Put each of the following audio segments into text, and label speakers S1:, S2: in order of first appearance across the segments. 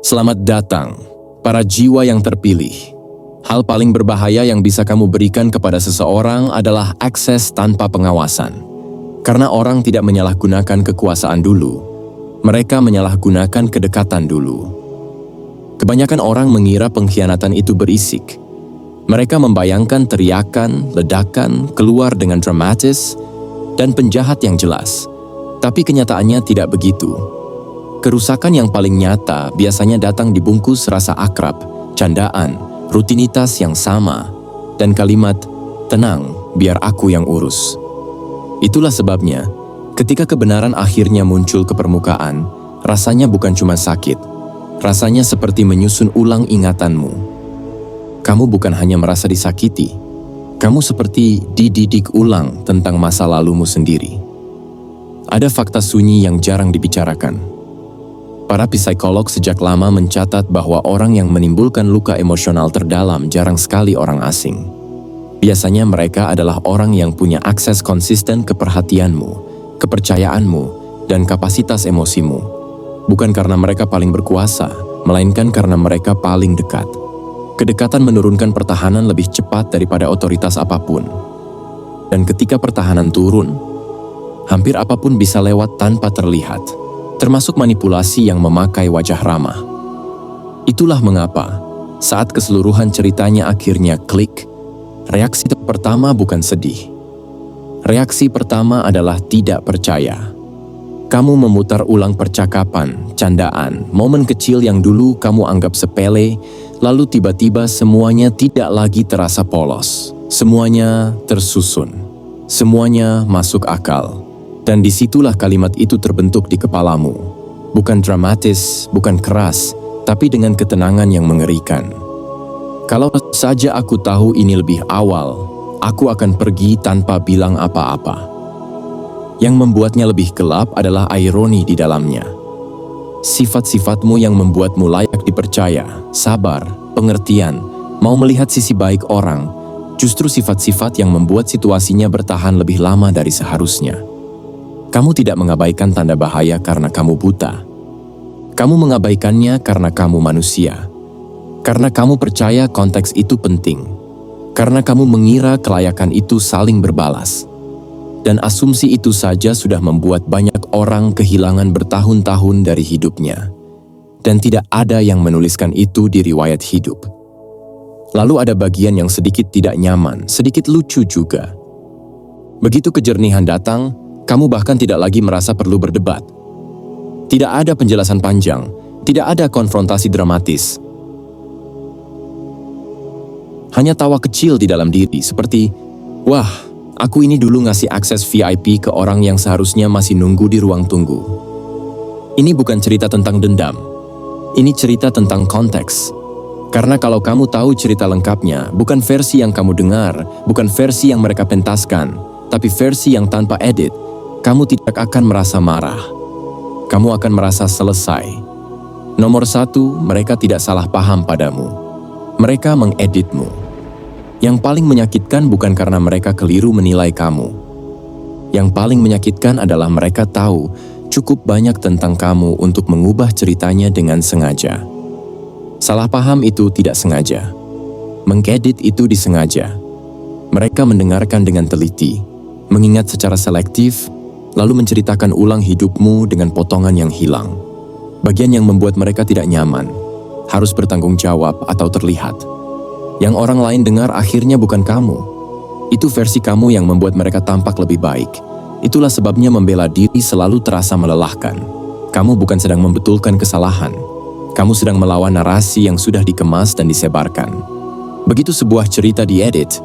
S1: Selamat datang, para jiwa yang terpilih. Hal paling berbahaya yang bisa kamu berikan kepada seseorang adalah akses tanpa pengawasan. Karena orang tidak menyalahgunakan kekuasaan dulu, mereka menyalahgunakan kedekatan dulu. Kebanyakan orang mengira pengkhianatan itu berisik. Mereka membayangkan teriakan, ledakan, keluar dengan dramatis, dan penjahat yang jelas. Tapi kenyataannya tidak begitu. Kerusakan yang paling nyata biasanya datang dibungkus rasa akrab, candaan, rutinitas yang sama, dan kalimat, "Tenang, biar aku yang urus." Itulah sebabnya, ketika kebenaran akhirnya muncul ke permukaan, rasanya bukan cuma sakit. Rasanya seperti menyusun ulang ingatanmu. Kamu bukan hanya merasa disakiti, kamu seperti dididik ulang tentang masa lalumu sendiri. Ada fakta sunyi yang jarang dibicarakan. Para psikolog sejak lama mencatat bahwa orang yang menimbulkan luka emosional terdalam jarang sekali orang asing. Biasanya mereka adalah orang yang punya akses konsisten ke perhatianmu, kepercayaanmu, dan kapasitas emosimu. Bukan karena mereka paling berkuasa, melainkan karena mereka paling dekat. Kedekatan menurunkan pertahanan lebih cepat daripada otoritas apapun. Dan ketika pertahanan turun, hampir apapun bisa lewat tanpa terlihat. Termasuk manipulasi yang memakai wajah ramah. Itulah mengapa, saat keseluruhan ceritanya akhirnya klik, reaksi pertama bukan sedih. Reaksi pertama adalah tidak percaya. Kamu memutar ulang percakapan, candaan, momen kecil yang dulu kamu anggap sepele, lalu tiba-tiba semuanya tidak lagi terasa polos. Semuanya tersusun. Semuanya masuk akal. Dan disitulah kalimat itu terbentuk di kepalamu. Bukan dramatis, bukan keras, tapi dengan ketenangan yang mengerikan. Kalau saja aku tahu ini lebih awal, aku akan pergi tanpa bilang apa-apa. Yang membuatnya lebih gelap adalah ironi di dalamnya. Sifat-sifatmu yang membuatmu layak dipercaya, sabar, pengertian, mau melihat sisi baik orang, justru sifat-sifat yang membuat situasinya bertahan lebih lama dari seharusnya. Kamu tidak mengabaikan tanda bahaya karena kamu buta. Kamu mengabaikannya karena kamu manusia. Karena kamu percaya konteks itu penting. Karena kamu mengira kelayakan itu saling berbalas. Dan asumsi itu saja sudah membuat banyak orang kehilangan bertahun-tahun dari hidupnya. Dan tidak ada yang menuliskan itu di riwayat hidup. Lalu ada bagian yang sedikit tidak nyaman, sedikit lucu juga. Begitu kejernihan datang, kamu bahkan tidak lagi merasa perlu berdebat. Tidak ada penjelasan panjang, tidak ada konfrontasi dramatis. Hanya tawa kecil di dalam diri seperti, "Wah, aku ini dulu ngasih akses VIP ke orang yang seharusnya masih nunggu di ruang tunggu." Ini bukan cerita tentang dendam. Ini cerita tentang konteks. Karena kalau kamu tahu cerita lengkapnya, bukan versi yang kamu dengar, bukan versi yang mereka pentaskan, tapi versi yang tanpa edit, kamu tidak akan merasa marah. Kamu akan merasa selesai. Nomor satu, mereka tidak salah paham padamu. Mereka mengeditmu. Yang paling menyakitkan bukan karena mereka keliru menilai kamu. Yang paling menyakitkan adalah mereka tahu cukup banyak tentang kamu untuk mengubah ceritanya dengan sengaja. Salah paham itu tidak sengaja. Mengedit itu disengaja. Mereka mendengarkan dengan teliti, mengingat secara selektif, lalu menceritakan ulang hidupmu dengan potongan yang hilang. Bagian yang membuat mereka tidak nyaman, harus bertanggung jawab atau terlihat. Yang orang lain dengar akhirnya bukan kamu. Itu versi kamu yang membuat mereka tampak lebih baik. Itulah sebabnya membela diri selalu terasa melelahkan. Kamu bukan sedang membetulkan kesalahan. Kamu sedang melawan narasi yang sudah dikemas dan disebarkan. Begitu sebuah cerita diedit,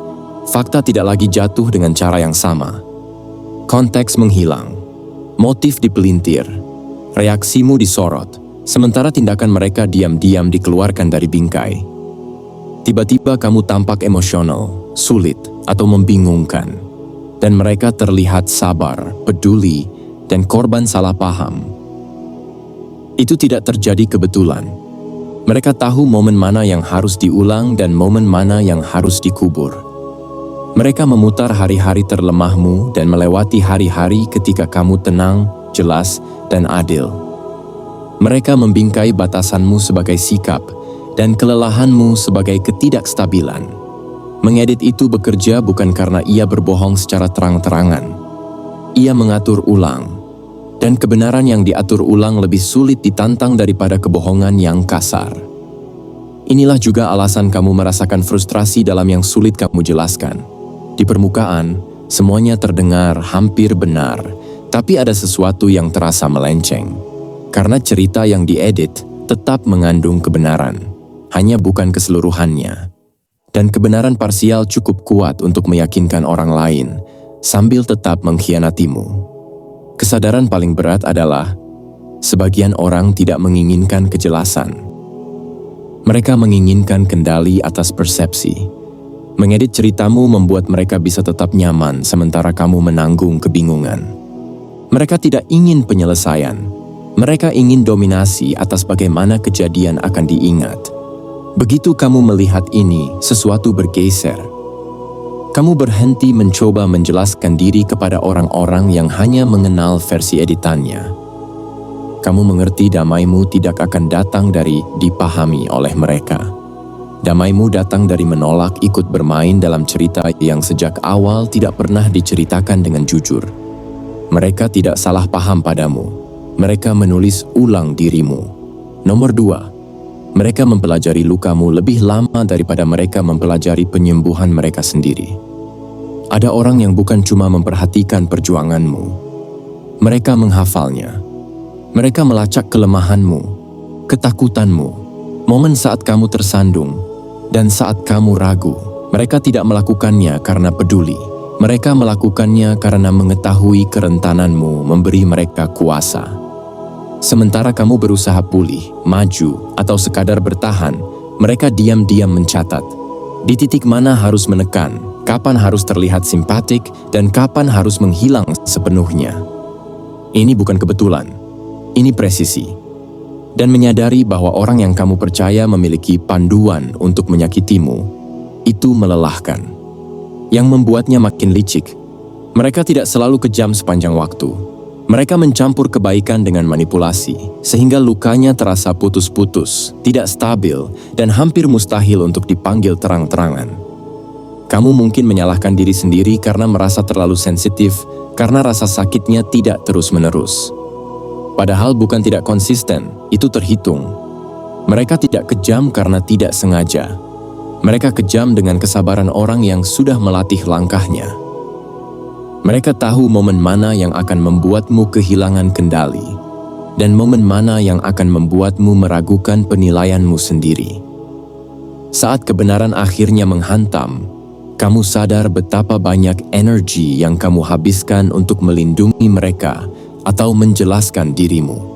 S1: fakta tidak lagi jatuh dengan cara yang sama. Konteks menghilang, motif dipelintir, reaksimu disorot, sementara tindakan mereka diam-diam dikeluarkan dari bingkai. Tiba-tiba kamu tampak emosional, sulit, atau membingungkan, dan mereka terlihat sabar, peduli, dan korban salah paham. Itu tidak terjadi kebetulan. Mereka tahu momen mana yang harus diulang dan momen mana yang harus dikubur. Mereka memutar hari-hari terlemahmu dan melewati hari-hari ketika kamu tenang, jelas, dan adil. Mereka membingkai batasanmu sebagai sikap dan kelelahanmu sebagai ketidakstabilan. Mengedit itu bekerja bukan karena ia berbohong secara terang-terangan. Ia mengatur ulang, dan kebenaran yang diatur ulang lebih sulit ditantang daripada kebohongan yang kasar. Inilah juga alasan kamu merasakan frustrasi dalam yang sulit kamu jelaskan. Di permukaan, semuanya terdengar hampir benar, tapi ada sesuatu yang terasa melenceng. Karena cerita yang diedit tetap mengandung kebenaran, hanya bukan keseluruhannya. Dan kebenaran parsial cukup kuat untuk meyakinkan orang lain, sambil tetap mengkhianatimu. Kesadaran paling berat adalah, sebagian orang tidak menginginkan kejelasan. Mereka menginginkan kendali atas persepsi. Mengedit ceritamu membuat mereka bisa tetap nyaman sementara kamu menanggung kebingungan. Mereka tidak ingin penyelesaian. Mereka ingin dominasi atas bagaimana kejadian akan diingat. Begitu kamu melihat ini, sesuatu bergeser. Kamu berhenti mencoba menjelaskan diri kepada orang-orang yang hanya mengenal versi editannya. Kamu mengerti damaimu tidak akan datang dari dipahami oleh mereka. Damaimu datang dari menolak ikut bermain dalam cerita yang sejak awal tidak pernah diceritakan dengan jujur. Mereka tidak salah paham padamu. Mereka menulis ulang dirimu. Nomor 2, mereka mempelajari lukamu lebih lama daripada mereka mempelajari penyembuhan mereka sendiri. Ada orang yang bukan cuma memperhatikan perjuanganmu. Mereka menghafalnya. Mereka melacak kelemahanmu, ketakutanmu, momen saat kamu tersandung, dan saat kamu ragu. Mereka tidak melakukannya karena peduli. Mereka melakukannya karena mengetahui kerentananmu memberi mereka kuasa. Sementara kamu berusaha pulih, maju, atau sekadar bertahan, mereka diam-diam mencatat. Di titik mana harus menekan, kapan harus terlihat simpatik, dan kapan harus menghilang sepenuhnya. Ini bukan kebetulan, ini presisi. Dan menyadari bahwa orang yang kamu percaya memiliki panduan untuk menyakitimu, itu melelahkan. Yang membuatnya makin licik. Mereka tidak selalu kejam sepanjang waktu. Mereka mencampur kebaikan dengan manipulasi, sehingga lukanya terasa putus-putus, tidak stabil, dan hampir mustahil untuk dipanggil terang-terangan. Kamu mungkin menyalahkan diri sendiri karena merasa terlalu sensitif, karena rasa sakitnya tidak terus-menerus. Padahal bukan tidak konsisten, itu terhitung. Mereka tidak kejam karena tidak sengaja. Mereka kejam dengan kesabaran orang yang sudah melatih langkahnya. Mereka tahu momen mana yang akan membuatmu kehilangan kendali, dan momen mana yang akan membuatmu meragukan penilaianmu sendiri. Saat kebenaran akhirnya menghantam, kamu sadar betapa banyak energi yang kamu habiskan untuk melindungi mereka atau menjelaskan dirimu.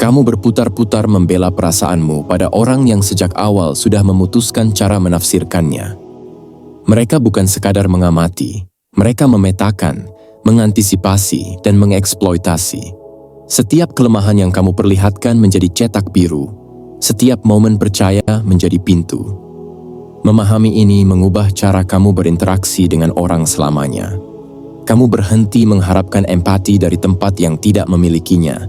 S1: Kamu berputar-putar membela perasaanmu pada orang yang sejak awal sudah memutuskan cara menafsirkannya. Mereka bukan sekadar mengamati. Mereka memetakan, mengantisipasi, dan mengeksploitasi. Setiap kelemahan yang kamu perlihatkan menjadi cetak biru. Setiap momen percaya menjadi pintu. Memahami ini mengubah cara kamu berinteraksi dengan orang selamanya. Kamu berhenti mengharapkan empati dari tempat yang tidak memilikinya,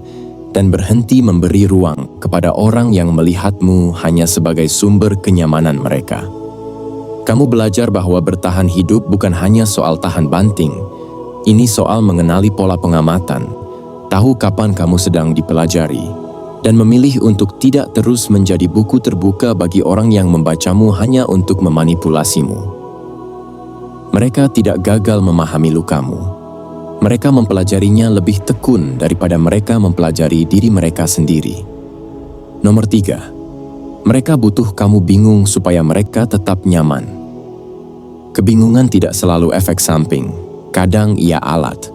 S1: dan berhenti memberi ruang kepada orang yang melihatmu hanya sebagai sumber kenyamanan mereka. Kamu belajar bahwa bertahan hidup bukan hanya soal tahan banting. Ini soal mengenali pola pengamatan, tahu kapan kamu sedang dipelajari, dan memilih untuk tidak terus menjadi buku terbuka bagi orang yang membacamu hanya untuk memanipulasimu. Mereka tidak gagal memahami lukamu. Mereka mempelajarinya lebih tekun daripada mereka mempelajari diri mereka sendiri. Nomor 3. Mereka butuh kamu bingung supaya mereka tetap nyaman. Kebingungan tidak selalu efek samping, kadang ia alat.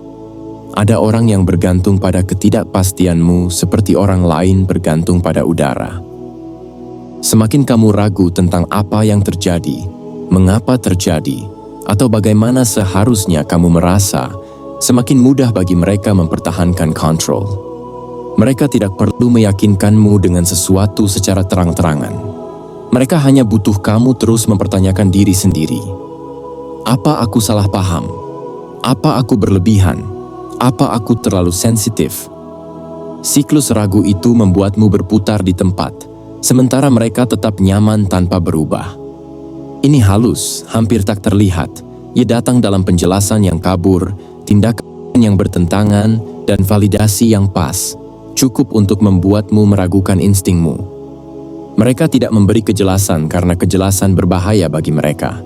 S1: Ada orang yang bergantung pada ketidakpastianmu seperti orang lain bergantung pada udara. Semakin kamu ragu tentang apa yang terjadi, mengapa terjadi, atau bagaimana seharusnya kamu merasa, semakin mudah bagi mereka mempertahankan kontrol. Mereka tidak perlu meyakinkanmu dengan sesuatu secara terang-terangan. Mereka hanya butuh kamu terus mempertanyakan diri sendiri. Apa aku salah paham? Apa aku berlebihan? Apa aku terlalu sensitif? Siklus ragu itu membuatmu berputar di tempat, sementara mereka tetap nyaman tanpa berubah. Ini halus, hampir tak terlihat. Ia datang dalam penjelasan yang kabur, tindakan yang bertentangan, dan validasi yang pas, cukup untuk membuatmu meragukan instingmu. Mereka tidak memberi kejelasan karena kejelasan berbahaya bagi mereka.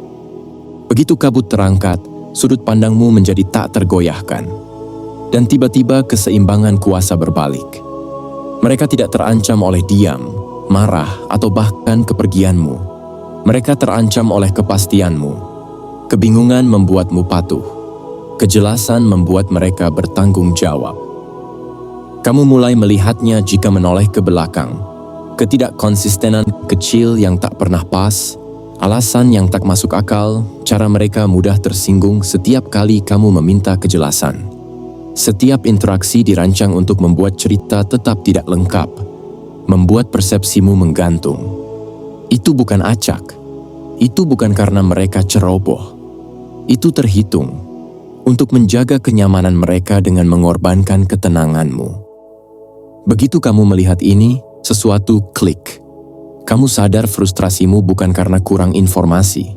S1: Begitu kabut terangkat, sudut pandangmu menjadi tak tergoyahkan. Dan tiba-tiba keseimbangan kuasa berbalik. Mereka tidak terancam oleh diam, marah, atau bahkan kepergianmu. Mereka terancam oleh kepastianmu. Kebingungan membuatmu patuh. Kejelasan membuat mereka bertanggung jawab. Kamu mulai melihatnya jika menoleh ke belakang. Ketidakkonsistenan kecil yang tak pernah pas, alasan yang tak masuk akal, cara mereka mudah tersinggung setiap kali kamu meminta kejelasan. Setiap interaksi dirancang untuk membuat cerita tetap tidak lengkap, membuat persepsimu menggantung. Itu bukan acak. Itu bukan karena mereka ceroboh. Itu terhitung untuk menjaga kenyamanan mereka dengan mengorbankan ketenanganmu. Begitu kamu melihat ini, sesuatu klik. Kamu sadar frustrasimu bukan karena kurang informasi.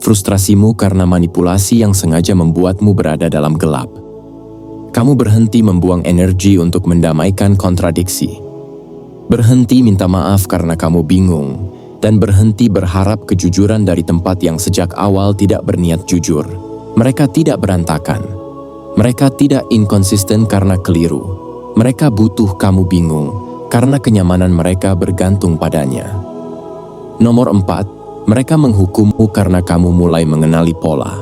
S1: Frustrasimu karena manipulasi yang sengaja membuatmu berada dalam gelap. Kamu berhenti membuang energi untuk mendamaikan kontradiksi. Berhenti minta maaf karena kamu bingung, dan berhenti berharap kejujuran dari tempat yang sejak awal tidak berniat jujur. Mereka tidak berantakan. Mereka tidak inkonsisten karena keliru. Mereka butuh kamu bingung, karena kenyamanan mereka bergantung padanya. Nomor 4, mereka menghukummu karena kamu mulai mengenali pola.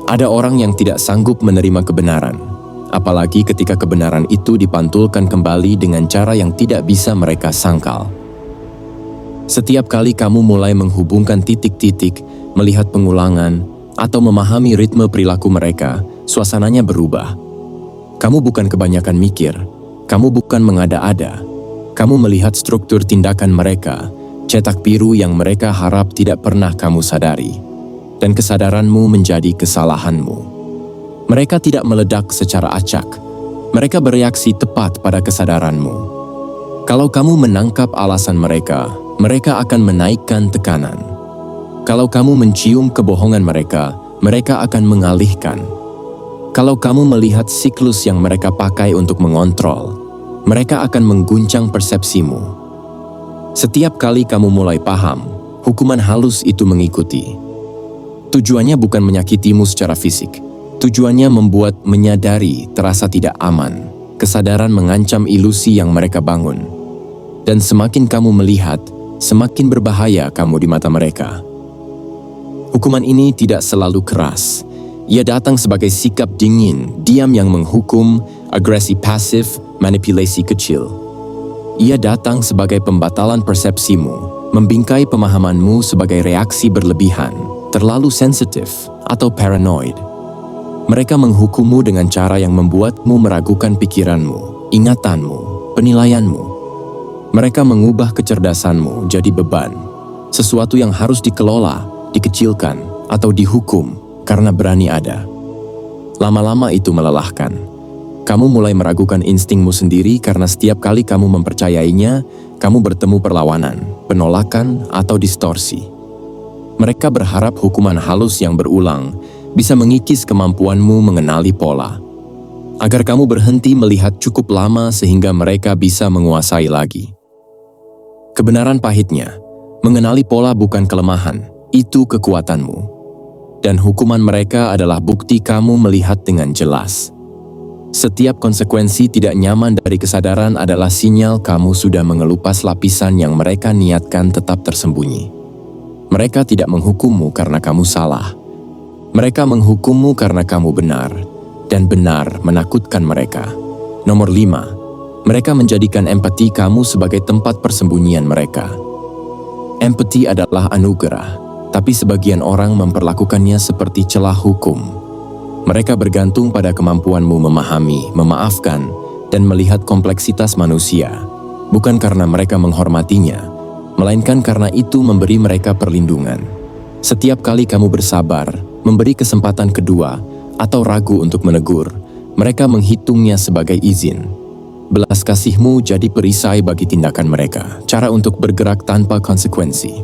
S1: Ada orang yang tidak sanggup menerima kebenaran. Apalagi ketika kebenaran itu dipantulkan kembali dengan cara yang tidak bisa mereka sangkal. Setiap kali kamu mulai menghubungkan titik-titik, melihat pengulangan, atau memahami ritme perilaku mereka, suasananya berubah. Kamu bukan kebanyakan mikir, kamu bukan mengada-ada. Kamu melihat struktur tindakan mereka, cetak biru yang mereka harap tidak pernah kamu sadari. Dan kesadaranmu menjadi kesalahanmu. Mereka tidak meledak secara acak. Mereka bereaksi tepat pada kesadaranmu. Kalau kamu menangkap alasan mereka, mereka akan menaikkan tekanan. Kalau kamu mencium kebohongan mereka, mereka akan mengalihkan. Kalau kamu melihat siklus yang mereka pakai untuk mengontrol, mereka akan mengguncang persepsimu. Setiap kali kamu mulai paham, hukuman halus itu mengikuti. Tujuannya bukan menyakitimu secara fisik. Tujuannya membuat menyadari terasa tidak aman. Kesadaran mengancam ilusi yang mereka bangun. Dan semakin kamu melihat, semakin berbahaya kamu di mata mereka. Hukuman ini tidak selalu keras. Ia datang sebagai sikap dingin, diam yang menghukum, agresi pasif, manipulasi kecil. Ia datang sebagai pembatalan persepsimu, membingkai pemahamanmu sebagai reaksi berlebihan, terlalu sensitif, atau paranoid. Mereka menghukummu dengan cara yang membuatmu meragukan pikiranmu, ingatanmu, penilaianmu. Mereka mengubah kecerdasanmu jadi beban, sesuatu yang harus dikelola, dikecilkan, atau dihukum karena berani ada. Lama-lama itu melelahkan. Kamu mulai meragukan instingmu sendiri karena setiap kali kamu mempercayainya, kamu bertemu perlawanan, penolakan, atau distorsi. Mereka berharap hukuman halus yang berulang bisa mengikis kemampuanmu mengenali pola, agar kamu berhenti melihat cukup lama sehingga mereka bisa menguasai lagi. Kebenaran pahitnya, mengenali pola bukan kelemahan, itu kekuatanmu. Dan hukuman mereka adalah bukti kamu melihat dengan jelas. Setiap konsekuensi tidak nyaman dari kesadaran adalah sinyal kamu sudah mengelupas lapisan yang mereka niatkan tetap tersembunyi. Mereka tidak menghukummu karena kamu salah. Mereka menghukummu karena kamu benar, dan benar menakutkan mereka. Nomor 5, mereka menjadikan empati kamu sebagai tempat persembunyian mereka. Empati adalah anugerah, tapi sebagian orang memperlakukannya seperti celah hukum. Mereka bergantung pada kemampuanmu memahami, memaafkan, dan melihat kompleksitas manusia, bukan karena mereka menghormatinya, melainkan karena itu memberi mereka perlindungan. Setiap kali kamu bersabar, memberi kesempatan kedua, atau ragu untuk menegur, mereka menghitungnya sebagai izin. Belas kasihmu jadi perisai bagi tindakan mereka, cara untuk bergerak tanpa konsekuensi.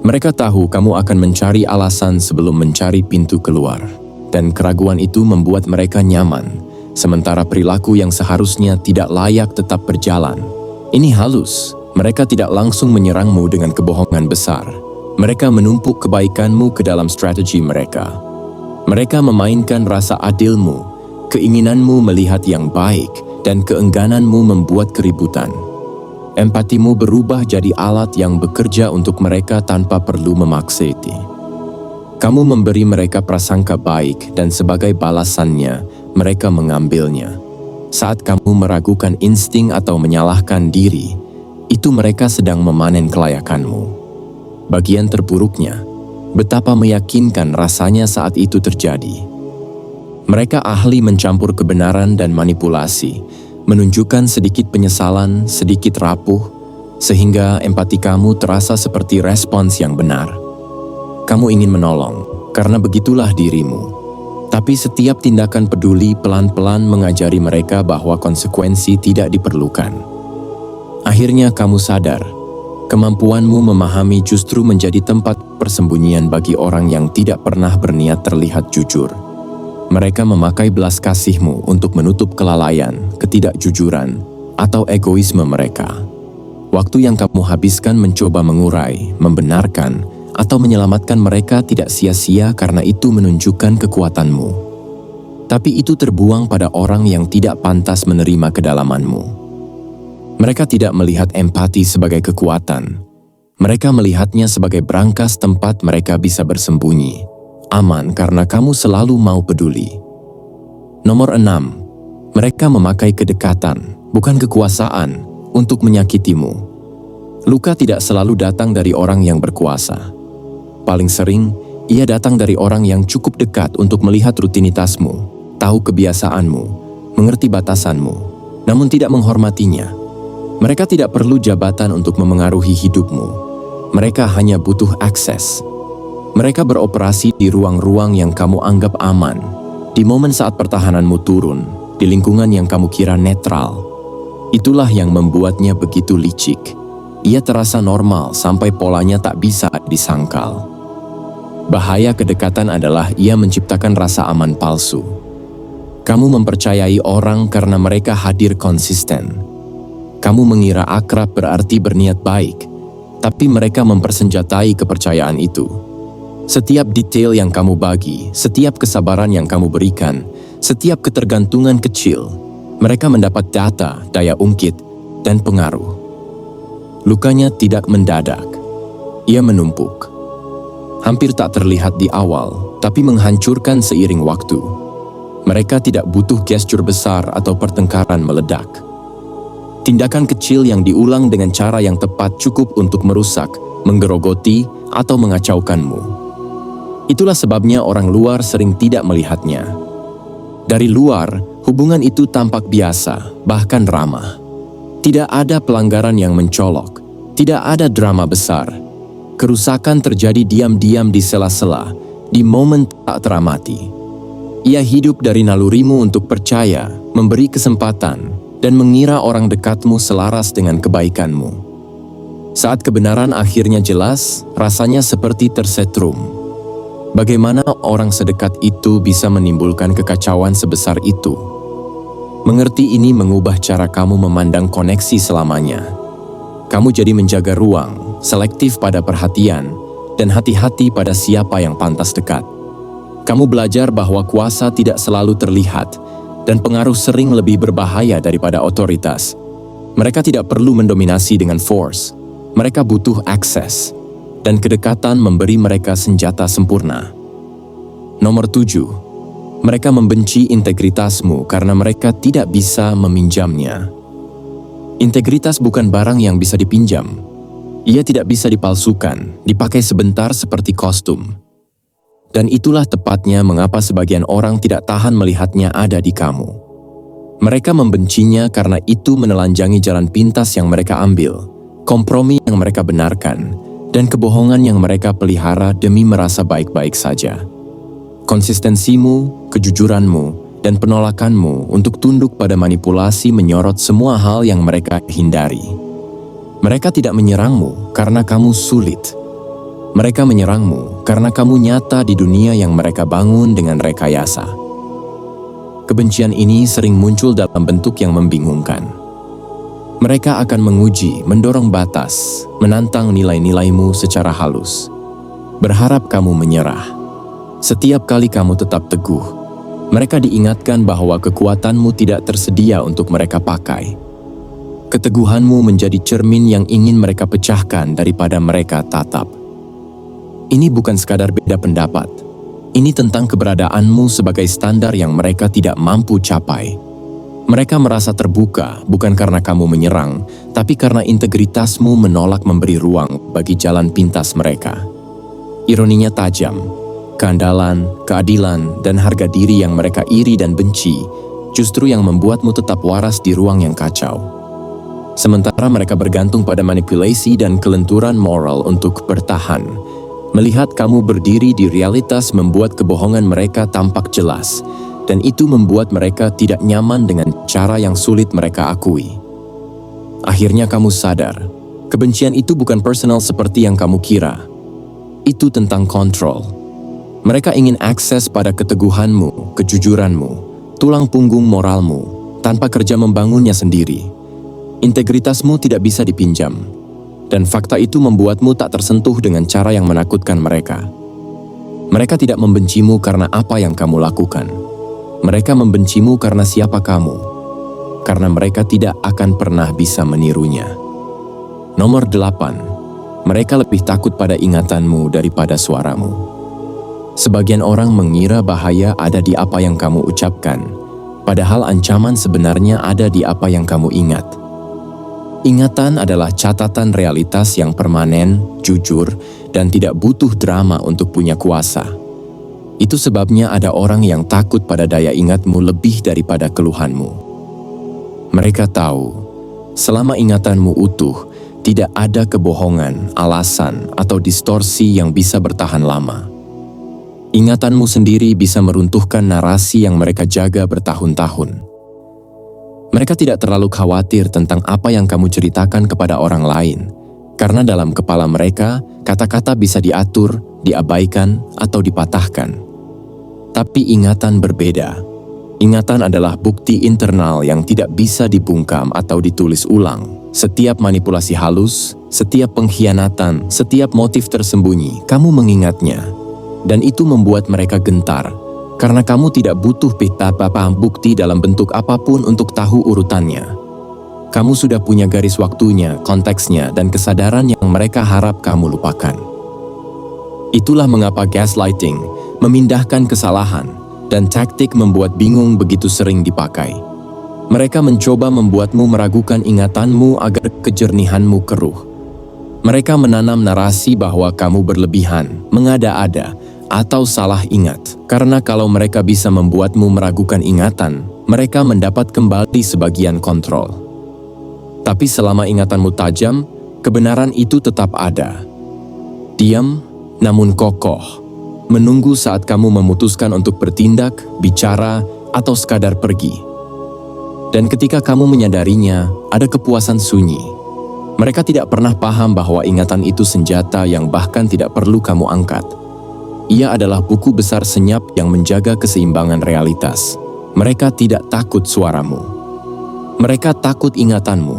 S1: Mereka tahu kamu akan mencari alasan sebelum mencari pintu keluar, dan keraguan itu membuat mereka nyaman, sementara perilaku yang seharusnya tidak layak tetap berjalan. Ini halus, mereka tidak langsung menyerangmu dengan kebohongan besar. Mereka menumpuk kebaikanmu ke dalam strategi mereka. Mereka memainkan rasa adilmu, keinginanmu melihat yang baik, dan keenggananmu membuat keributan. Empatimu berubah jadi alat yang bekerja untuk mereka tanpa perlu memakseti. Kamu memberi mereka prasangka baik dan sebagai balasannya, mereka mengambilnya. Saat kamu meragukan insting atau menyalahkan diri, itu mereka sedang memanen kelayakanmu. Bagian terburuknya, betapa meyakinkan rasanya saat itu terjadi. Mereka ahli mencampur kebenaran dan manipulasi, menunjukkan sedikit penyesalan, sedikit rapuh, sehingga empati kamu terasa seperti respons yang benar. Kamu ingin menolong, karena begitulah dirimu. Tapi setiap tindakan peduli pelan-pelan mengajari mereka bahwa konsekuensi tidak diperlukan. Akhirnya kamu sadar, kemampuanmu memahami justru menjadi tempat persembunyian bagi orang yang tidak pernah berniat terlihat jujur. Mereka memakai belas kasihmu untuk menutup kelalaian, ketidakjujuran, atau egoisme mereka. Waktu yang kamu habiskan mencoba mengurai, membenarkan, atau menyelamatkan mereka tidak sia-sia karena itu menunjukkan kekuatanmu. Tapi itu terbuang pada orang yang tidak pantas menerima kedalamanmu. Mereka tidak melihat empati sebagai kekuatan. Mereka melihatnya sebagai brankas tempat mereka bisa bersembunyi. Aman karena kamu selalu mau peduli. Nomor 6. Mereka memakai kedekatan, bukan kekuasaan, untuk menyakitimu. Luka tidak selalu datang dari orang yang berkuasa. Paling sering, ia datang dari orang yang cukup dekat untuk melihat rutinitasmu, tahu kebiasaanmu, mengerti batasanmu, namun tidak menghormatinya. Mereka tidak perlu jabatan untuk memengaruhi hidupmu. Mereka hanya butuh akses. Mereka beroperasi di ruang-ruang yang kamu anggap aman, di momen saat pertahananmu turun, di lingkungan yang kamu kira netral. Itulah yang membuatnya begitu licik. Ia terasa normal sampai polanya tak bisa disangkal. Bahaya kedekatan adalah ia menciptakan rasa aman palsu. Kamu mempercayai orang karena mereka hadir konsisten. Kamu mengira akrab berarti berniat baik, tapi mereka mempersenjatai kepercayaan itu. Setiap detail yang kamu bagi, setiap kesabaran yang kamu berikan, setiap ketergantungan kecil, mereka mendapat data, daya ungkit, dan pengaruh. Lukanya tidak mendadak. Ia menumpuk. Hampir tak terlihat di awal, tapi menghancurkan seiring waktu. Mereka tidak butuh gestur besar atau pertengkaran meledak. Tindakan kecil yang diulang dengan cara yang tepat cukup untuk merusak, menggerogoti, atau mengacaukanmu. Itulah sebabnya orang luar sering tidak melihatnya. Dari luar, hubungan itu tampak biasa, bahkan ramah. Tidak ada pelanggaran yang mencolok, tidak ada drama besar. Kerusakan terjadi diam-diam di sela-sela, di momen tak teramati. Ia hidup dari nalurimu untuk percaya, memberi kesempatan, dan mengira orang dekatmu selaras dengan kebaikanmu. Saat kebenaran akhirnya jelas, rasanya seperti tersetrum. Bagaimana orang sedekat itu bisa menimbulkan kekacauan sebesar itu? Mengerti ini mengubah cara kamu memandang koneksi selamanya. Kamu jadi menjaga ruang, selektif pada perhatian, dan hati-hati pada siapa yang pantas dekat. Kamu belajar bahwa kuasa tidak selalu terlihat, dan pengaruh sering lebih berbahaya daripada otoritas. Mereka tidak perlu mendominasi dengan force, mereka butuh akses. Dan kedekatan memberi mereka senjata sempurna. Nomor 7. Mereka membenci integritasmu karena mereka tidak bisa meminjamnya. Integritas bukan barang yang bisa dipinjam. Ia tidak bisa dipalsukan, dipakai sebentar seperti kostum. Dan itulah tepatnya mengapa sebagian orang tidak tahan melihatnya ada di kamu. Mereka membencinya karena itu menelanjangi jalan pintas yang mereka ambil, kompromi yang mereka benarkan, dan kebohongan yang mereka pelihara demi merasa baik-baik saja. Konsistensimu, kejujuranmu, dan penolakanmu untuk tunduk pada manipulasi menyorot semua hal yang mereka hindari. Mereka tidak menyerangmu karena kamu sulit. Mereka menyerangmu karena kamu nyata di dunia yang mereka bangun dengan rekayasa. Kebencian ini sering muncul dalam bentuk yang membingungkan. Mereka akan menguji, mendorong batas, menantang nilai-nilaimu secara halus. Berharap kamu menyerah. Setiap kali kamu tetap teguh, mereka diingatkan bahwa kekuatanmu tidak tersedia untuk mereka pakai. Keteguhanmu menjadi cermin yang ingin mereka pecahkan daripada mereka tatap. Ini bukan sekadar beda pendapat. Ini tentang keberadaanmu sebagai standar yang mereka tidak mampu capai. Mereka merasa terbuka bukan karena kamu menyerang, tapi karena integritasmu menolak memberi ruang bagi jalan pintas mereka. Ironinya tajam. Keandalan, keadilan, dan harga diri yang mereka iri dan benci justru yang membuatmu tetap waras di ruang yang kacau. Sementara mereka bergantung pada manipulasi dan kelenturan moral untuk bertahan. Melihat kamu berdiri di realitas membuat kebohongan mereka tampak jelas, dan itu membuat mereka tidak nyaman dengan cara yang sulit mereka akui. Akhirnya kamu sadar, kebencian itu bukan personal seperti yang kamu kira. Itu tentang kontrol. Mereka ingin akses pada keteguhanmu, kejujuranmu, tulang punggung moralmu, tanpa kerja membangunnya sendiri. Integritasmu tidak bisa dipinjam, dan fakta itu membuatmu tak tersentuh dengan cara yang menakutkan mereka. Mereka tidak membencimu karena apa yang kamu lakukan. Mereka membencimu karena siapa kamu, karena mereka tidak akan pernah bisa menirunya. Nomor 8. Mereka lebih takut pada ingatanmu daripada suaramu. Sebagian orang mengira bahaya ada di apa yang kamu ucapkan, padahal ancaman sebenarnya ada di apa yang kamu ingat. Ingatan adalah catatan realitas yang permanen, jujur, dan tidak butuh drama untuk punya kuasa. Itu sebabnya ada orang yang takut pada daya ingatmu lebih daripada keluhanmu. Mereka tahu, selama ingatanmu utuh, tidak ada kebohongan, alasan, atau distorsi yang bisa bertahan lama. Ingatanmu sendiri bisa meruntuhkan narasi yang mereka jaga bertahun-tahun. Mereka tidak terlalu khawatir tentang apa yang kamu ceritakan kepada orang lain, karena dalam kepala mereka, kata-kata bisa diatur, diabaikan, atau dipatahkan. Tapi ingatan berbeda. Ingatan adalah bukti internal yang tidak bisa dibungkam atau ditulis ulang. Setiap manipulasi halus, setiap pengkhianatan, setiap motif tersembunyi, kamu mengingatnya. Dan itu membuat mereka gentar, karena kamu tidak butuh paham bukti dalam bentuk apapun untuk tahu urutannya. Kamu sudah punya garis waktunya, konteksnya, dan kesadaran yang mereka harap kamu lupakan. Itulah mengapa gaslighting, memindahkan kesalahan, dan taktik membuat bingung begitu sering dipakai. Mereka mencoba membuatmu meragukan ingatanmu agar kejernihanmu keruh. Mereka menanam narasi bahwa kamu berlebihan, mengada-ada, atau salah ingat, karena kalau mereka bisa membuatmu meragukan ingatan, mereka mendapat kembali sebagian kontrol. Tapi selama ingatanmu tajam, kebenaran itu tetap ada. Diam, namun kokoh, menunggu saat kamu memutuskan untuk bertindak, bicara, atau sekadar pergi. Dan ketika kamu menyadarinya, ada kepuasan sunyi. Mereka tidak pernah paham bahwa ingatan itu senjata yang bahkan tidak perlu kamu angkat. Ia adalah buku besar senyap yang menjaga keseimbangan realitas. Mereka tidak takut suaramu. Mereka takut ingatanmu,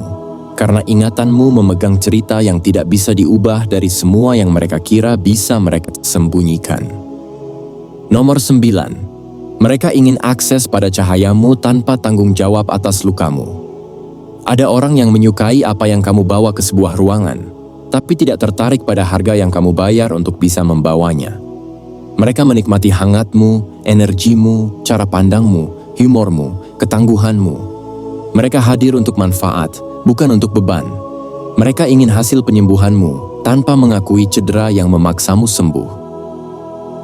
S1: karena ingatanmu memegang cerita yang tidak bisa diubah dari semua yang mereka kira bisa mereka sembunyikan. Nomor 9. Mereka ingin akses pada cahayamu tanpa tanggung jawab atas lukamu. Ada orang yang menyukai apa yang kamu bawa ke sebuah ruangan, tapi tidak tertarik pada harga yang kamu bayar untuk bisa membawanya. Mereka menikmati hangatmu, energimu, cara pandangmu, humormu, ketangguhanmu. Mereka hadir untuk manfaat, bukan untuk beban. Mereka ingin hasil penyembuhanmu tanpa mengakui cedera yang memaksamu sembuh.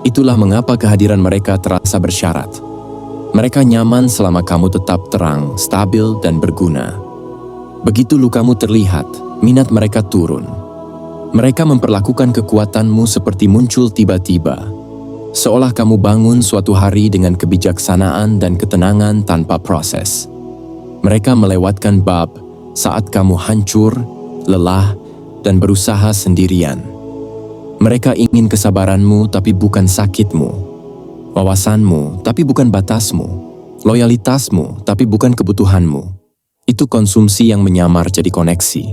S1: Itulah mengapa kehadiran mereka terasa bersyarat. Mereka nyaman selama kamu tetap terang, stabil, dan berguna. Begitu lukamu terlihat, minat mereka turun. Mereka memperlakukan kekuatanmu seperti muncul tiba-tiba. Seolah kamu bangun suatu hari dengan kebijaksanaan dan ketenangan tanpa proses. Mereka melewatkan bab saat kamu hancur, lelah, dan berusaha sendirian. Mereka ingin kesabaranmu tapi bukan sakitmu, wawasanmu tapi bukan batasmu, loyalitasmu tapi bukan kebutuhanmu. Itu konsumsi yang menyamar jadi koneksi.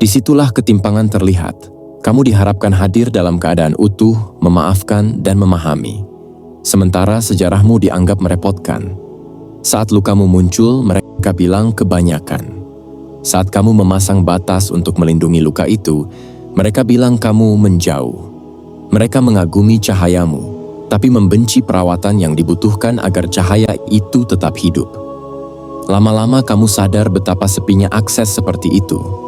S1: Disitulah ketimpangan terlihat. Kamu diharapkan hadir dalam keadaan utuh, memaafkan, dan memahami. Sementara sejarahmu dianggap merepotkan. Saat lukamu muncul, mereka bilang kebanyakan. Saat kamu memasang batas untuk melindungi luka itu, mereka bilang kamu menjauh. Mereka mengagumi cahayamu, tapi membenci perawatan yang dibutuhkan agar cahaya itu tetap hidup. Lama-lama kamu sadar betapa sepinya akses seperti itu.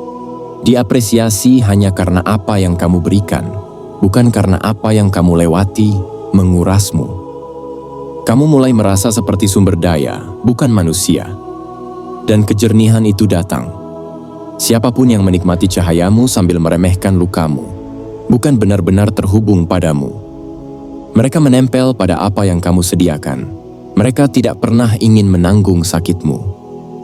S1: Diapresiasi hanya karena apa yang kamu berikan, bukan karena apa yang kamu lewati, mengurasmu. Kamu mulai merasa seperti sumber daya, bukan manusia. Dan kejernihan itu datang. Siapapun yang menikmati cahayamu sambil meremehkan lukamu, bukan benar-benar terhubung padamu. Mereka menempel pada apa yang kamu sediakan. Mereka tidak pernah ingin menanggung sakitmu.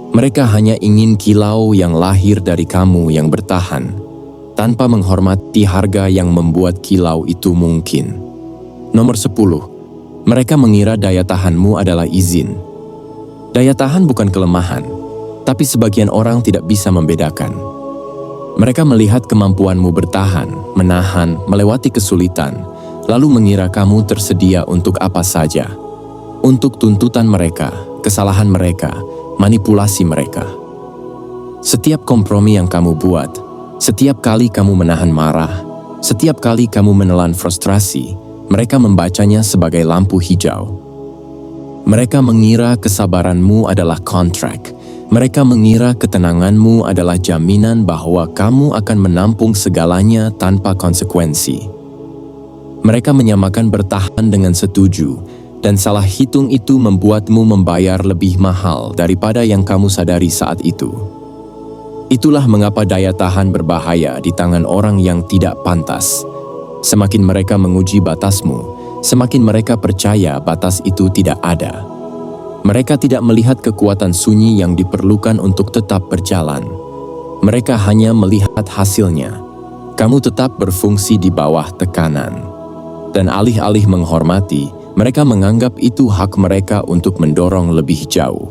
S1: Mereka hanya ingin kilau yang lahir dari kamu yang bertahan, tanpa menghormati harga yang membuat kilau itu mungkin. Nomor 10. Mereka mengira daya tahanmu adalah izin. Daya tahan bukan kelemahan, tapi sebagian orang tidak bisa membedakan. Mereka melihat kemampuanmu bertahan, menahan, melewati kesulitan, lalu mengira kamu tersedia untuk apa saja. Untuk tuntutan mereka, kesalahan mereka, manipulasi mereka. Setiap kompromi yang kamu buat, setiap kali kamu menahan marah, setiap kali kamu menelan frustrasi, mereka membacanya sebagai lampu hijau. Mereka mengira kesabaranmu adalah kontrak. Mereka mengira ketenanganmu adalah jaminan bahwa kamu akan menampung segalanya tanpa konsekuensi. Mereka menyamakan bertahan dengan setuju, dan salah hitung itu membuatmu membayar lebih mahal daripada yang kamu sadari saat itu. Itulah mengapa daya tahan berbahaya di tangan orang yang tidak pantas. Semakin mereka menguji batasmu, semakin mereka percaya batas itu tidak ada. Mereka tidak melihat kekuatan sunyi yang diperlukan untuk tetap berjalan. Mereka hanya melihat hasilnya. Kamu tetap berfungsi di bawah tekanan. Dan alih-alih menghormati, mereka menganggap itu hak mereka untuk mendorong lebih jauh.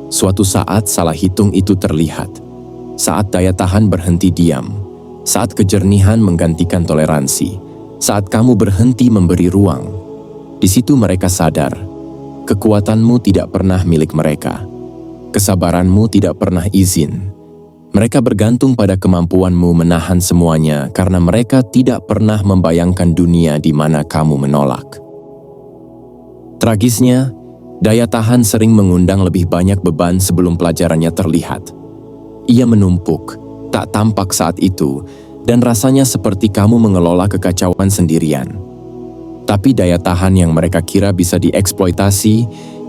S1: Suatu saat salah hitung itu terlihat. Saat daya tahan berhenti diam. Saat kejernihan menggantikan toleransi. Saat kamu berhenti memberi ruang. Di situ mereka sadar. Kekuatanmu tidak pernah milik mereka. Kesabaranmu tidak pernah izin. Mereka bergantung pada kemampuanmu menahan semuanya karena mereka tidak pernah membayangkan dunia di mana kamu menolak. Tragisnya, daya tahan sering mengundang lebih banyak beban sebelum pelajarannya terlihat. Ia menumpuk, tak tampak saat itu, dan rasanya seperti kamu mengelola kekacauan sendirian. Tapi daya tahan yang mereka kira bisa dieksploitasi,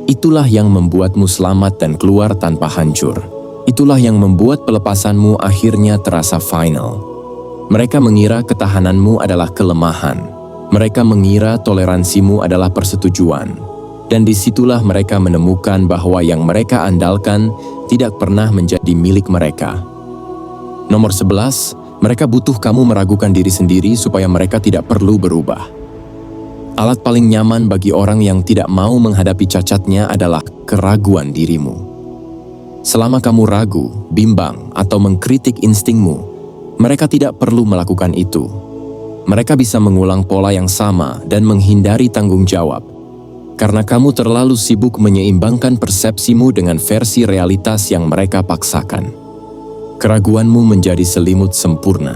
S1: itulah yang membuatmu selamat dan keluar tanpa hancur. Itulah yang membuat pelepasanmu akhirnya terasa final. Mereka mengira ketahananmu adalah kelemahan. Mereka mengira toleransimu adalah persetujuan, dan disitulah mereka menemukan bahwa yang mereka andalkan tidak pernah menjadi milik mereka. Nomor 11, mereka butuh kamu meragukan diri sendiri supaya mereka tidak perlu berubah. Alat paling nyaman bagi orang yang tidak mau menghadapi cacatnya adalah keraguan dirimu. Selama kamu ragu, bimbang, atau mengkritik instingmu, mereka tidak perlu melakukan itu. Mereka bisa mengulang pola yang sama dan menghindari tanggung jawab, karena kamu terlalu sibuk menyeimbangkan persepsimu dengan versi realitas yang mereka paksakan. Keraguanmu menjadi selimut sempurna.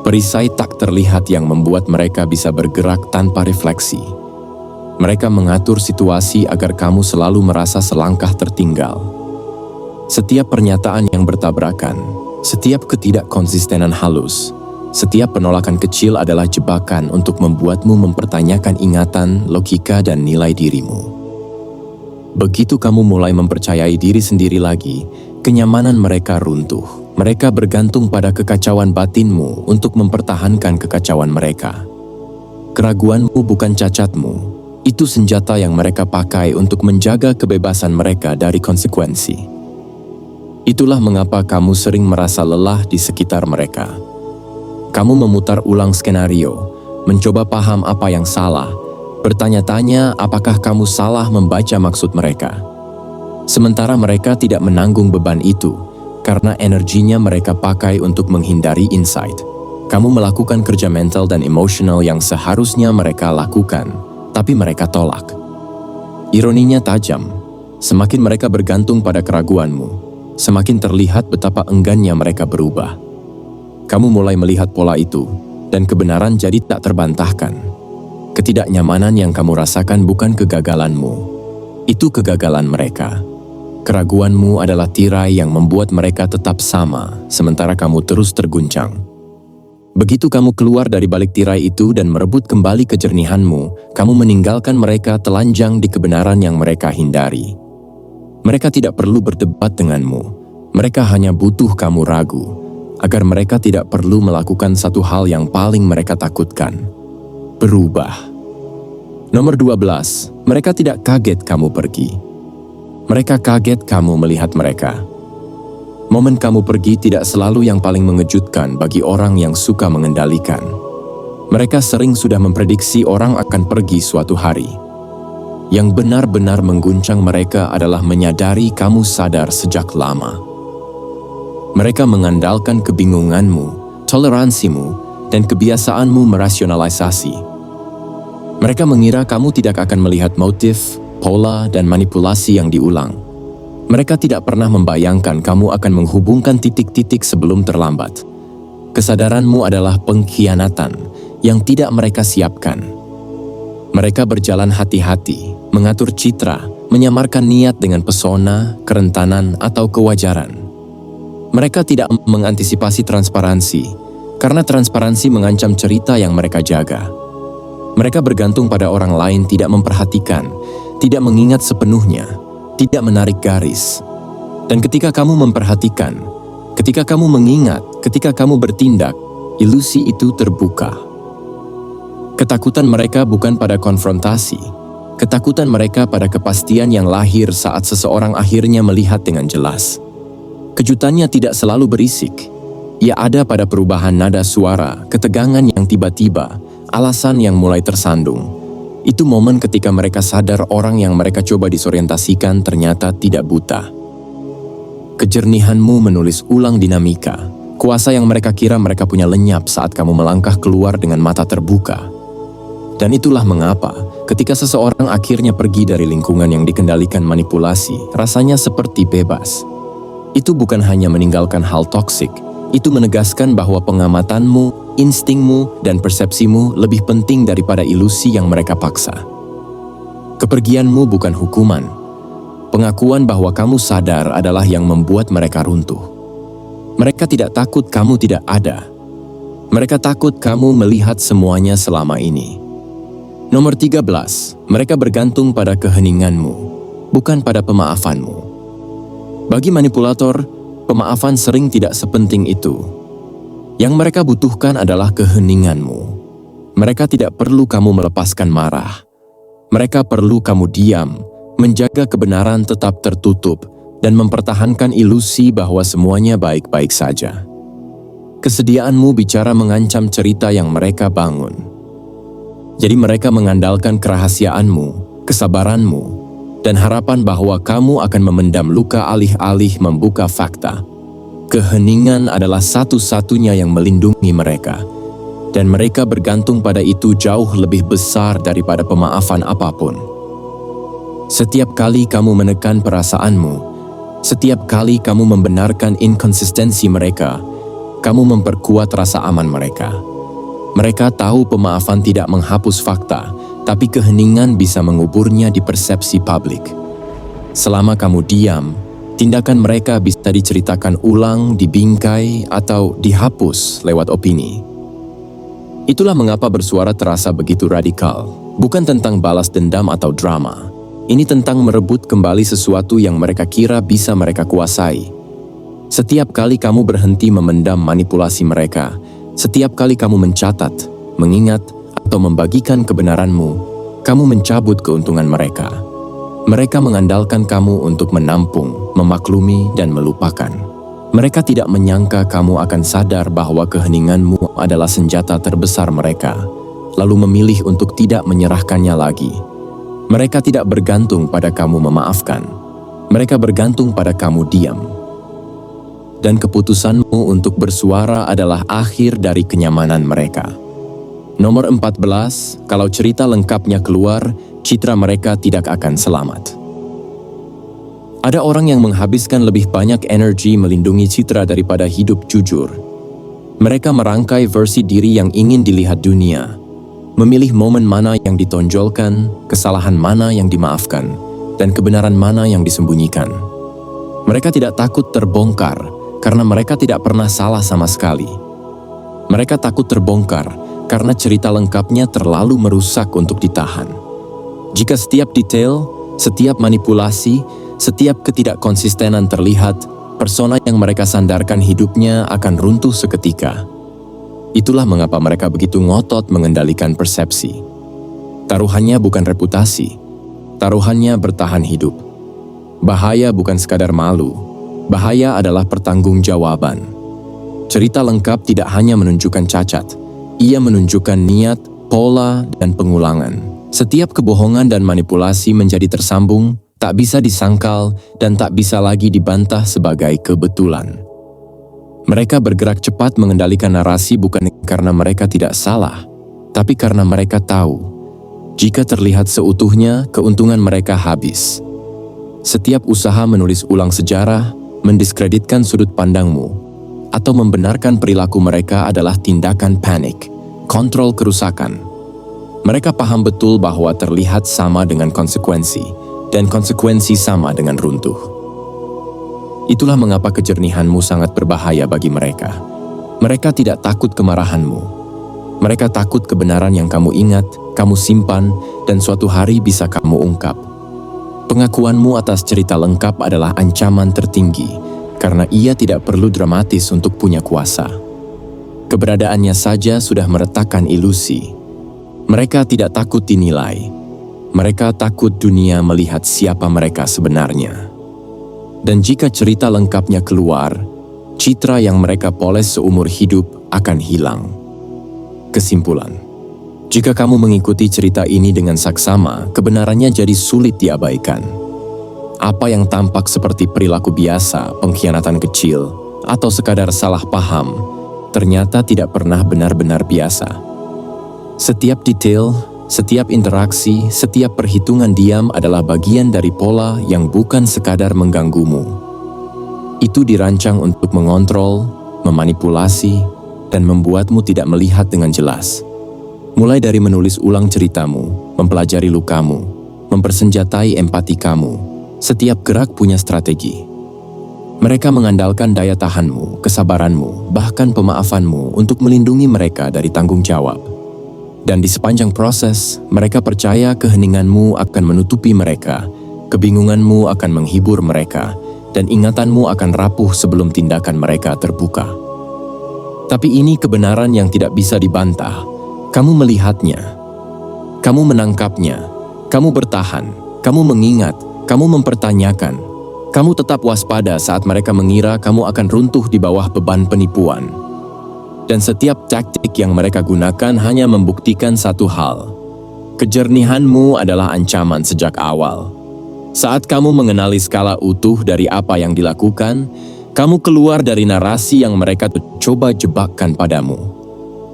S1: Perisai tak terlihat yang membuat mereka bisa bergerak tanpa refleksi. Mereka mengatur situasi agar kamu selalu merasa selangkah tertinggal. Setiap pernyataan yang bertabrakan, setiap ketidakkonsistenan halus, setiap penolakan kecil adalah jebakan untuk membuatmu mempertanyakan ingatan, logika, dan nilai dirimu. Begitu kamu mulai mempercayai diri sendiri lagi, kenyamanan mereka runtuh. Mereka bergantung pada kekacauan batinmu untuk mempertahankan kekacauan mereka. Keraguanmu bukan cacatmu. Itu senjata yang mereka pakai untuk menjaga kebebasan mereka dari konsekuensi. Itulah mengapa kamu sering merasa lelah di sekitar mereka. Kamu memutar ulang skenario, mencoba paham apa yang salah, bertanya-tanya apakah kamu salah membaca maksud mereka. Sementara mereka tidak menanggung beban itu, karena energinya mereka pakai untuk menghindari insight. Kamu melakukan kerja mental dan emosional yang seharusnya mereka lakukan, tapi mereka tolak. Ironinya tajam, semakin mereka bergantung pada keraguanmu, semakin terlihat betapa enggannya mereka berubah. Kamu mulai melihat pola itu, dan kebenaran jadi tak terbantahkan. Ketidaknyamanan yang kamu rasakan bukan kegagalanmu, itu kegagalan mereka. Keraguanmu adalah tirai yang membuat mereka tetap sama, sementara kamu terus terguncang. Begitu kamu keluar dari balik tirai itu dan merebut kembali kejernihanmu, kamu meninggalkan mereka telanjang di kebenaran yang mereka hindari. Mereka tidak perlu berdebat denganmu, mereka hanya butuh kamu ragu, agar mereka tidak perlu melakukan satu hal yang paling mereka takutkan: berubah. Nomor 12, mereka tidak kaget kamu pergi. Mereka kaget kamu melihat mereka. Momen kamu pergi tidak selalu yang paling mengejutkan bagi orang yang suka mengendalikan. Mereka sering sudah memprediksi orang akan pergi suatu hari. Yang benar-benar mengguncang mereka adalah menyadari kamu sadar sejak lama. Mereka mengandalkan kebingunganmu, toleransimu, dan kebiasaanmu merasionalisasi. Mereka mengira kamu tidak akan melihat motif, pola, dan manipulasi yang diulang. Mereka tidak pernah membayangkan kamu akan menghubungkan titik-titik sebelum terlambat. Kesadaranmu adalah pengkhianatan yang tidak mereka siapkan. Mereka berjalan hati-hati, mengatur citra, menyamarkan niat dengan pesona, kerentanan, atau kewajaran. Mereka tidak mengantisipasi transparansi, karena transparansi mengancam cerita yang mereka jaga. Mereka bergantung pada orang lain, tidak memperhatikan, tidak mengingat sepenuhnya, tidak menarik garis. Dan ketika kamu memperhatikan, ketika kamu mengingat, ketika kamu bertindak, ilusi itu terbuka. Ketakutan mereka bukan pada konfrontasi, ketakutan mereka pada kepastian yang lahir saat seseorang akhirnya melihat dengan jelas. Kejutannya tidak selalu berisik, ia ada pada perubahan nada suara, ketegangan yang tiba-tiba, alasan yang mulai tersandung. Itu momen ketika mereka sadar orang yang mereka coba disorientasikan ternyata tidak buta. Kejernihanmu menulis ulang dinamika, kuasa yang mereka kira mereka punya lenyap saat kamu melangkah keluar dengan mata terbuka. Dan itulah mengapa, ketika seseorang akhirnya pergi dari lingkungan yang dikendalikan manipulasi, rasanya seperti bebas. Itu bukan hanya meninggalkan hal toksik, itu menegaskan bahwa pengamatanmu, instingmu, dan persepsimu lebih penting daripada ilusi yang mereka paksa. Kepergianmu bukan hukuman. Pengakuan bahwa kamu sadar adalah yang membuat mereka runtuh. Mereka tidak takut kamu tidak ada. Mereka takut kamu melihat semuanya selama ini. Nomor 13, mereka bergantung pada keheninganmu, bukan pada pemaafanmu. Bagi manipulator, pemaafan sering tidak sepenting itu. Yang mereka butuhkan adalah keheninganmu. Mereka tidak perlu kamu melepaskan marah. Mereka perlu kamu diam, menjaga kebenaran tetap tertutup, dan mempertahankan ilusi bahwa semuanya baik-baik saja. Kesediaanmu bicara mengancam cerita yang mereka bangun. Jadi mereka mengandalkan kerahasiaanmu, kesabaranmu, dan harapan bahwa kamu akan memendam luka alih-alih membuka fakta. Keheningan adalah satu-satunya yang melindungi mereka, dan mereka bergantung pada itu jauh lebih besar daripada pemaafan apapun. Setiap kali kamu menekan perasaanmu, setiap kali kamu membenarkan inkonsistensi mereka, kamu memperkuat rasa aman mereka. Mereka tahu pemaafan tidak menghapus fakta, tapi keheningan bisa menguburnya di persepsi publik. Selama kamu diam, tindakan mereka bisa diceritakan ulang, dibingkai, atau dihapus lewat opini. Itulah mengapa bersuara terasa begitu radikal. Bukan tentang balas dendam atau drama. Ini tentang merebut kembali sesuatu yang mereka kira bisa mereka kuasai. Setiap kali kamu berhenti memendam manipulasi mereka, setiap kali kamu mencatat, mengingat, atau membagikan kebenaranmu, kamu mencabut keuntungan mereka. Mereka mengandalkan kamu untuk menampung, memaklumi, dan melupakan. Mereka tidak menyangka kamu akan sadar bahwa keheninganmu adalah senjata terbesar mereka, lalu memilih untuk tidak menyerahkannya lagi. Mereka tidak bergantung pada kamu memaafkan. Mereka bergantung pada kamu diam. Dan keputusanmu untuk bersuara adalah akhir dari kenyamanan mereka. Nomor 14, kalau cerita lengkapnya keluar, citra mereka tidak akan selamat. Ada orang yang menghabiskan lebih banyak energi melindungi citra daripada hidup jujur. Mereka merangkai versi diri yang ingin dilihat dunia, memilih momen mana yang ditonjolkan, kesalahan mana yang dimaafkan, dan kebenaran mana yang disembunyikan. Mereka tidak takut terbongkar, karena mereka tidak pernah salah sama sekali. Mereka takut terbongkar karena cerita lengkapnya terlalu merusak untuk ditahan. Jika setiap detail, setiap manipulasi, setiap ketidakkonsistenan terlihat, persona yang mereka sandarkan hidupnya akan runtuh seketika. Itulah mengapa mereka begitu ngotot mengendalikan persepsi. Taruhannya bukan reputasi, taruhannya bertahan hidup. Bahaya bukan sekadar malu, bahaya adalah pertanggungjawaban. Cerita lengkap tidak hanya menunjukkan cacat, ia menunjukkan niat, pola, dan pengulangan. Setiap kebohongan dan manipulasi menjadi tersambung, tak bisa disangkal, dan tak bisa lagi dibantah sebagai kebetulan. Mereka bergerak cepat mengendalikan narasi bukan karena mereka tidak salah, tapi karena mereka tahu, jika terlihat seutuhnya, keuntungan mereka habis. Setiap usaha menulis ulang sejarah, mendiskreditkan sudut pandangmu, atau membenarkan perilaku mereka adalah tindakan panik, kontrol kerusakan. Mereka paham betul bahwa terlihat sama dengan konsekuensi, dan konsekuensi sama dengan runtuh. Itulah mengapa kejernihanmu sangat berbahaya bagi mereka. Mereka tidak takut kemarahanmu. Mereka takut kebenaran yang kamu ingat, kamu simpan, dan suatu hari bisa kamu ungkap. Pengakuanmu atas cerita lengkap adalah ancaman tertinggi, karena ia tidak perlu dramatis untuk punya kuasa. Keberadaannya saja sudah meretakkan ilusi. Mereka tidak takut dinilai. Mereka takut dunia melihat siapa mereka sebenarnya. Dan jika cerita lengkapnya keluar, citra yang mereka poles seumur hidup akan hilang. Kesimpulan. Jika kamu mengikuti cerita ini dengan saksama, kebenarannya jadi sulit diabaikan. Apa yang tampak seperti perilaku biasa, pengkhianatan kecil, atau sekadar salah paham, ternyata tidak pernah benar-benar biasa. Setiap detail, setiap interaksi, setiap perhitungan diam adalah bagian dari pola yang bukan sekadar mengganggumu. Itu dirancang untuk mengontrol, memanipulasi, dan membuatmu tidak melihat dengan jelas. Mulai dari menulis ulang ceritamu, mempelajari lukamu, mempersenjatai empati kamu, setiap gerak punya strategi. Mereka mengandalkan daya tahanmu, kesabaranmu, bahkan pemaafanmu untuk melindungi mereka dari tanggung jawab. Dan di sepanjang proses, mereka percaya keheninganmu akan menutupi mereka, kebingunganmu akan menghibur mereka, dan ingatanmu akan rapuh sebelum tindakan mereka terbuka. Tapi ini kebenaran yang tidak bisa dibantah. Kamu melihatnya, kamu menangkapnya, kamu bertahan, kamu mengingat, kamu mempertanyakan, kamu tetap waspada saat mereka mengira kamu akan runtuh di bawah beban penipuan. Dan setiap taktik yang mereka gunakan hanya membuktikan satu hal. Kejernihanmu adalah ancaman sejak awal. Saat kamu mengenali skala utuh dari apa yang dilakukan, kamu keluar dari narasi yang mereka coba jebakkan padamu.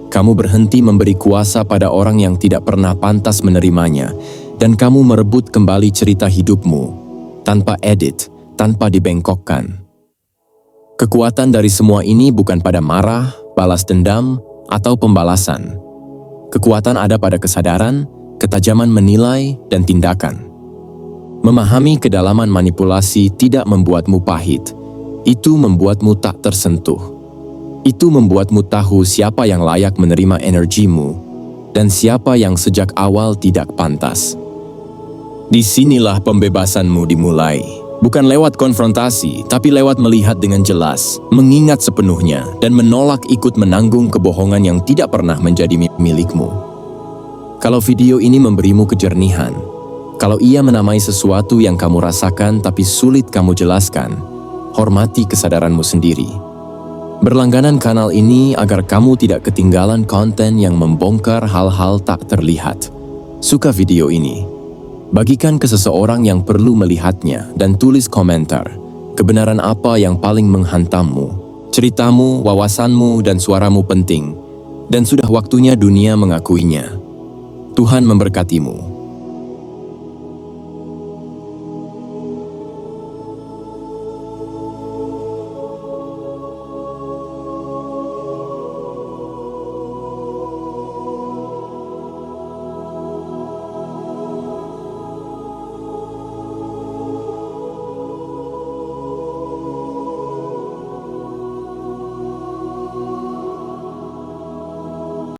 S1: Kamu berhenti memberi kuasa pada orang yang tidak pernah pantas menerimanya, dan kamu merebut kembali cerita hidupmu, tanpa edit, tanpa dibengkokkan. Kekuatan dari semua ini bukan pada marah, balas dendam, atau pembalasan. Kekuatan ada pada kesadaran, ketajaman menilai, dan tindakan. Memahami kedalaman manipulasi tidak membuatmu pahit, itu membuatmu tak tersentuh. Itu membuatmu tahu siapa yang layak menerima energimu dan siapa yang sejak awal tidak pantas. Disinilah pembebasanmu dimulai. Bukan lewat konfrontasi, tapi lewat melihat dengan jelas, mengingat sepenuhnya, dan menolak ikut menanggung kebohongan yang tidak pernah menjadi milikmu. Kalau video ini memberimu kejernihan, kalau ia menamai sesuatu yang kamu rasakan tapi sulit kamu jelaskan, hormati kesadaranmu sendiri. Berlangganan kanal ini agar kamu tidak ketinggalan konten yang membongkar hal-hal tak terlihat. Suka video ini? Bagikan ke seseorang yang perlu melihatnya dan tulis komentar. Kebenaran apa yang paling menghantammu? Ceritamu, wawasanmu, dan suaramu penting. Dan sudah waktunya dunia mengakuinya. Tuhan memberkatimu.